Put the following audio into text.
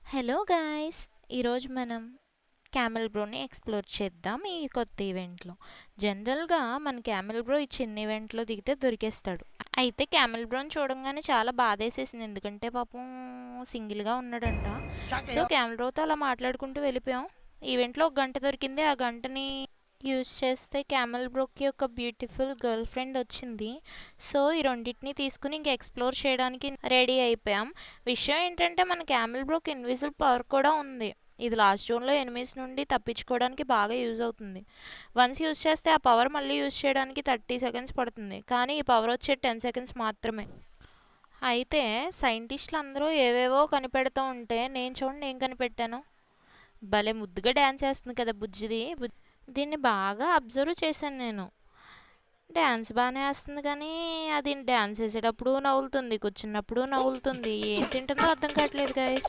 Hello guys! ఈరోజు మనం camel బ్రోని explore చేద్దాం ఈ కొత్త ఈవెంట్‌లో. జనరల్‌గా మన క్యామెల్ బ్రో ఈ చిన్న ఈవెంట్‌లో దిగితే దొరికేస్తాడు. అయితే క్యామెల్ బ్రోని చూడంగానే చాలా బాధేసేసింది. ఎందుకంటే పాపం సింగిల్‌గా ఉన్నాడంట. సో, క్యామెల్ బ్రోతో అలా మాట్లాడుకుంటూ వెళ్ళిపోయాం. ఈవెంట్‌లో ఒక గంట దొరికింది. ఆ గంటని యూజ్ చేస్తే క్యామెల్ బ్రోకి ఒక బ్యూటిఫుల్ గర్ల్ ఫ్రెండ్ వచ్చింది. సో, ఈ రెండిటిని తీసుకుని ఇంక ఎక్స్‌ప్లోర్ చేయడానికి రెడీ అయిపోయాం. విషయం ఏంటంటే మన క్యామెల్ బ్రోకి ఇన్విజిబుల్ పవర్ కూడా ఉంది. ఇది లాస్ట్ జోన్‌లో ఎనిమీస్ నుండి తప్పించుకోవడానికి బాగా యూజ్ అవుతుంది. వన్స్ యూజ్ చేస్తే ఆ పవర్ మళ్ళీ యూజ్ చేయడానికి 30 సెకండ్స్ పడుతుంది. కానీ ఈ పవర్ వచ్చే 10 సెకండ్స్ మాత్రమే. అయితే సైంటిస్టులు అందరూ ఏవేవో కనిపెడుతూ ఉంటే నేను చూడండి ఏం కనిపెట్టాను. భలే ముద్దుగా డ్యాన్స్ చేస్తుంది కదా బుజ్జిది. దీన్ని బాగా అబ్జర్వ్ చేశాను నేను. డ్యాన్స్ బాగానే వేస్తుంది కానీ అది డ్యాన్స్ వేసేటప్పుడు నవ్వులుతుంది, కూర్చున్నప్పుడు నవ్వులుతుంది. ఏం తింటుందో అర్థం కావట్లేదు గైస్.